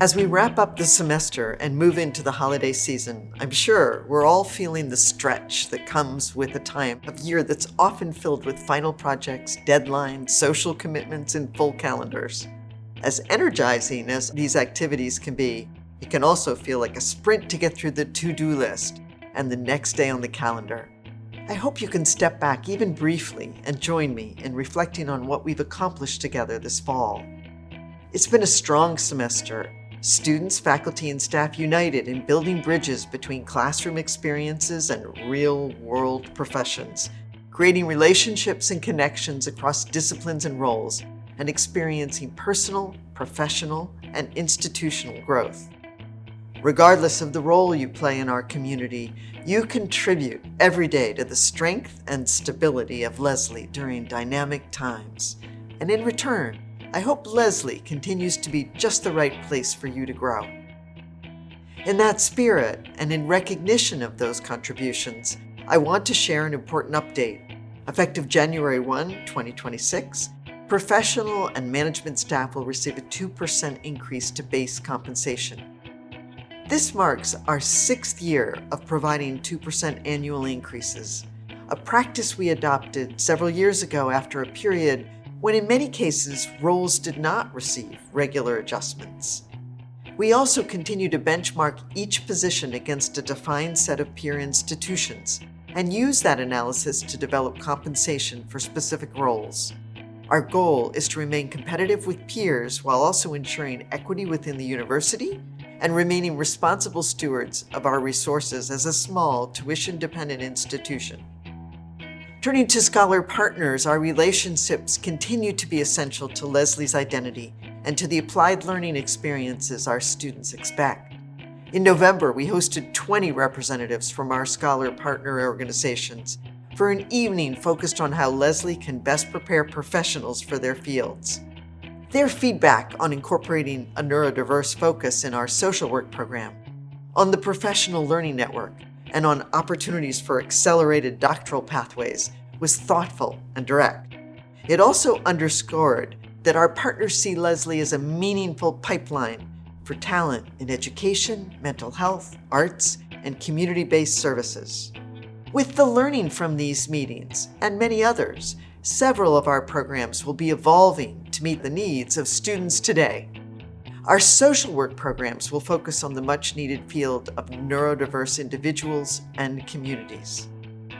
As we wrap up the semester and move into the holiday season, I'm sure we're all feeling the stretch that comes with a time of year that's often filled with final projects, deadlines, social commitments, and full calendars. As energizing as these activities can be, it can also feel like a sprint to get through the to-do list and the next day on the calendar. I hope you can step back even briefly and join me in reflecting on what we've accomplished together this fall. It's been a strong semester. Students, faculty, and staff united in building bridges between classroom experiences and real-world professions, creating relationships and connections across disciplines and roles, and experiencing personal, professional, and institutional growth. Regardless of the role you play in our community, you contribute every day to the strength and stability of Lesley during dynamic times. And in return, I hope Lesley continues to be just the right place for you to grow. In that spirit, and in recognition of those contributions, I want to share an important update. Effective January 1, 2026, professional and management staff will receive a 2% increase to base compensation. This marks our 6th year of providing 2% annual increases, a practice we adopted several years ago after a period when in many cases roles did not receive regular adjustments. We also continue to benchmark each position against a defined set of peer institutions and use that analysis to develop compensation for specific roles. Our goal is to remain competitive with peers while also ensuring equity within the university and remaining responsible stewards of our resources as a small, tuition-dependent institution. Turning to Scholar Partners, our relationships continue to be essential to Lesley's identity and to the applied learning experiences our students expect. In November, we hosted 20 representatives from our Scholar Partner organizations for an evening focused on how Lesley can best prepare professionals for their fields. Their feedback on incorporating a neurodiverse focus in our social work program, on the Professional Learning Network, and on opportunities for accelerated doctoral pathways was thoughtful and direct. It also underscored that our partners see Lesley as a meaningful pipeline for talent in education, mental health, arts, and community-based services. With the learning from these meetings, and many others, several of our programs will be evolving to meet the needs of students today. Our social work programs will focus on the much-needed field of neurodiverse individuals and communities.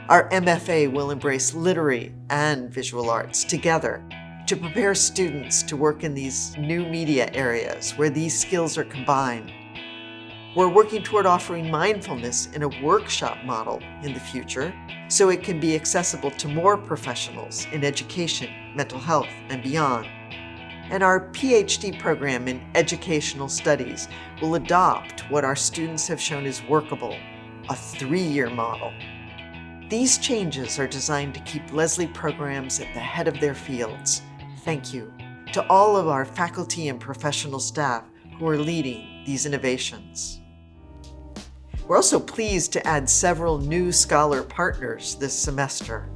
Our MFA will embrace literary and visual arts together to prepare students to work in these new media areas where these skills are combined. We're working toward offering mindfulness in a workshop model in the future so it can be accessible to more professionals in education, mental health, and beyond. And our PhD program in educational studies will adopt what our students have shown is workable, a 3-year model. These changes are designed to keep Lesley programs at the head of their fields. Thank you to all of our faculty and professional staff who are leading these innovations. We're also pleased to add several new Scholar Partners this semester.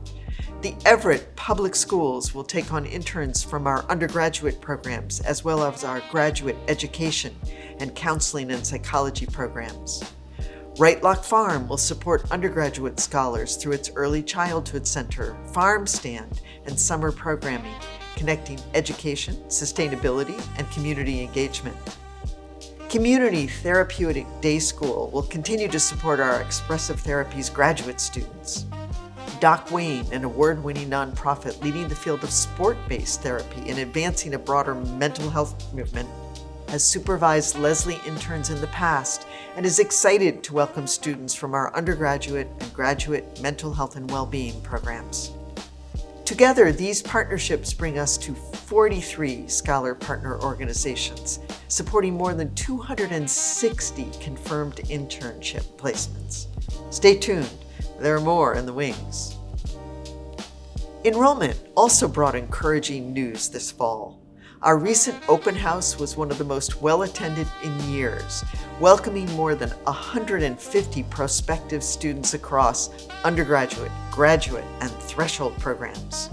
The Everett Public Schools will take on interns from our undergraduate programs as well as our graduate education and counseling and psychology programs. Right Lock Farm will support undergraduate scholars through its Early Childhood Center, Farm Stand, and summer programming, connecting education, sustainability, and community engagement. Community Therapeutic Day School will continue to support our Expressive Therapies graduate students. Doc Wayne, an award-winning nonprofit leading the field of sport-based therapy and advancing a broader mental health movement, has supervised Lesley interns in the past and is excited to welcome students from our undergraduate and graduate mental health and well-being programs. Together, these partnerships bring us to 43 Scholar Partner organizations, supporting more than 260 confirmed internship placements. Stay tuned. There are more in the wings. Enrollment also brought encouraging news this fall. Our recent open house was one of the most well-attended in years, welcoming more than 150 prospective students across undergraduate, graduate, and threshold programs.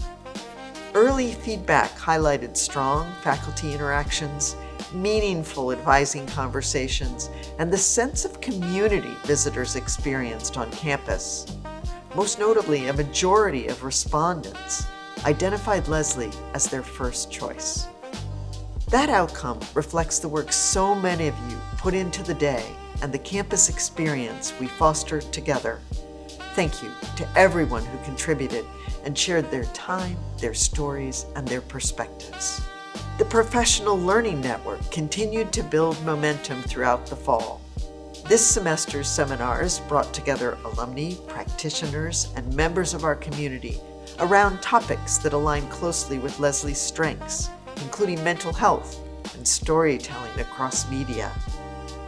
Early feedback highlighted strong faculty interactions, meaningful advising conversations, and the sense of community visitors experienced on campus. Most notably, a majority of respondents identified Lesley as their first choice. That outcome reflects the work so many of you put into the day and the campus experience we fostered together. Thank you to everyone who contributed and shared their time, their stories, and their perspectives. The Professional Learning Network continued to build momentum throughout the fall. This semester's seminars brought together alumni, practitioners, and members of our community around topics that align closely with Lesley's strengths, including mental health and storytelling across media.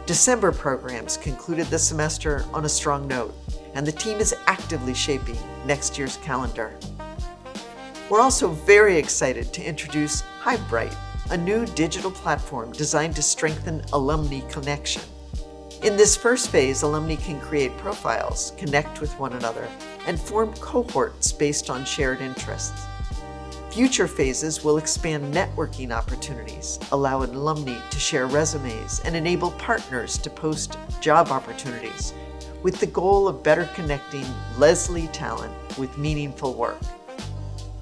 December programs concluded the semester on a strong note, and the team is actively shaping next year's calendar. We're also very excited to introduce HiveBright, a new digital platform designed to strengthen alumni connection. In this first phase, alumni can create profiles, connect with one another, and form cohorts based on shared interests. Future phases will expand networking opportunities, allow alumni to share resumes, and enable partners to post job opportunities, with the goal of better connecting Lesley talent with meaningful work.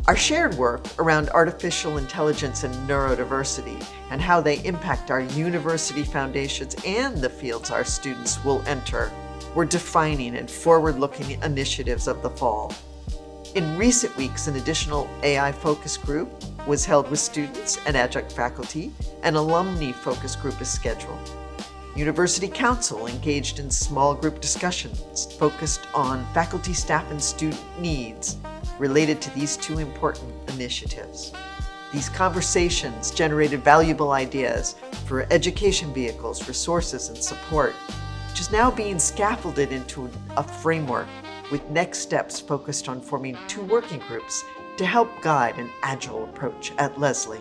Our shared work around artificial intelligence and neurodiversity and how they impact our university foundations and the fields our students will enter were defining and forward-looking initiatives of the fall. In recent weeks, an additional AI focus group was held with students and adjunct faculty. An alumni focus group is scheduled. University Council engaged in small group discussions focused on faculty, staff, and student needs related to these two important initiatives. These conversations generated valuable ideas for education vehicles, resources, and support, which is now being scaffolded into a framework with next steps focused on forming two working groups to help guide an agile approach at Lesley.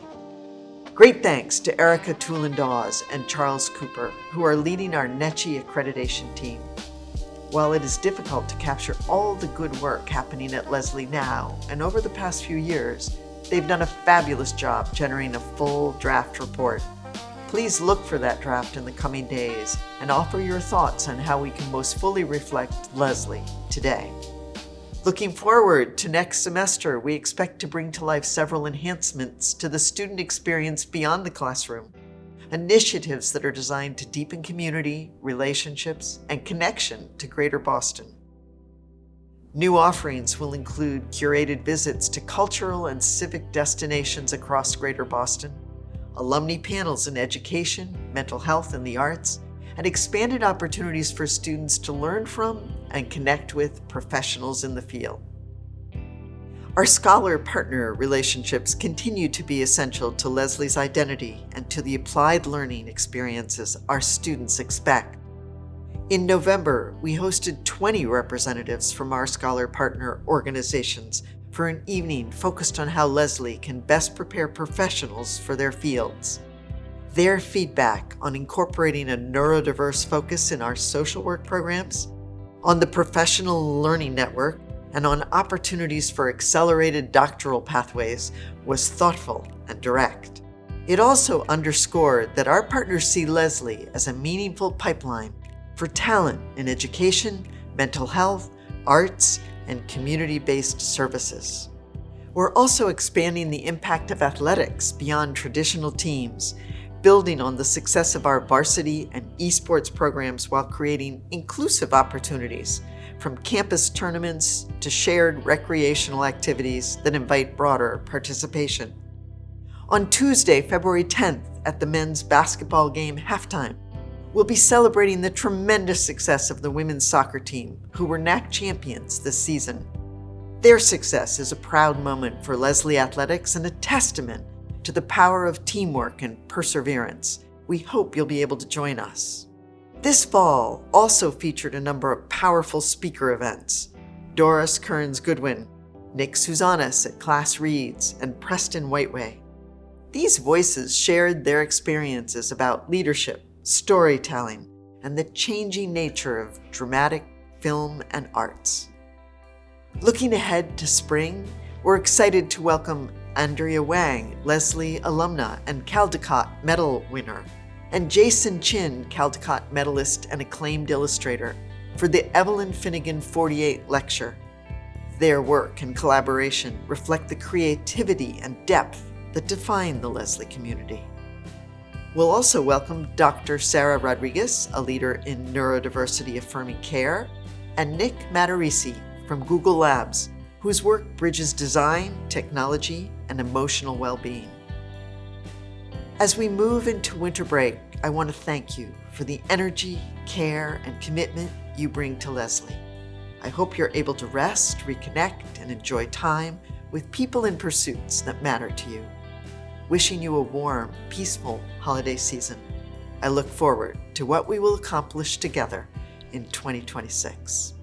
Great thanks to Erica Tulin-Dawes and Charles Cooper, who are leading our NECHI accreditation team. While it is difficult to capture all the good work happening at Lesley now and over the past few years, they've done a fabulous job generating a full draft report. Please look for that draft in the coming days and offer your thoughts on how we can most fully reflect Lesley today. Looking forward to next semester, we expect to bring to life several enhancements to the student experience beyond the classroom, initiatives that are designed to deepen community, relationships, and connection to Greater Boston. New offerings will include curated visits to cultural and civic destinations across Greater Boston, alumni panels in education, mental health, and the arts, and expanded opportunities for students to learn from and connect with professionals in the field. Our scholar-partner relationships continue to be essential to Lesley's identity and to the applied learning experiences our students expect. In November, we hosted 20 representatives from our scholar-partner organizations for an evening focused on how Lesley can best prepare professionals for their fields. Their feedback on incorporating a neurodiverse focus in our social work programs, on the Professional Learning Network, and on opportunities for accelerated doctoral pathways was thoughtful and direct. It also underscored that our partners see Lesley as a meaningful pipeline for talent in education, mental health, arts, and community-based services. We're also expanding the impact of athletics beyond traditional teams, building on the success of our varsity and esports programs while creating inclusive opportunities, from campus tournaments to shared recreational activities that invite broader participation. On Tuesday, February 10th, at the men's basketball game halftime, we'll be celebrating the tremendous success of the women's soccer team, who were NAC champions this season. Their success is a proud moment for Lesley Athletics and a testament to the power of teamwork and perseverance. We hope you'll be able to join us. This fall also featured a number of powerful speaker events. Doris Kearns Goodwin, Nick Suzanis at Class Reads, and Preston Whiteway. These voices shared their experiences about leadership, storytelling, and the changing nature of dramatic, film, and arts. Looking ahead to spring, we're excited to welcome Andrea Wang, Lesley alumna and Caldecott Medal winner, and Jason Chin, Caldecott medalist and acclaimed illustrator, for the Evelyn Finnegan 48 lecture. Their work and collaboration reflect the creativity and depth that define the Leslie community. We'll also welcome Dr. Sarah Rodriguez, a leader in neurodiversity affirming care, and Nick Matarisi from Google Labs, whose work bridges design, technology, and emotional well-being. As we move into winter break, I want to thank you for the energy, care, and commitment you bring to Leslie. I hope you're able to rest, reconnect, and enjoy time with people and pursuits that matter to you. Wishing you a warm, peaceful holiday season. I look forward to what we will accomplish together in 2026.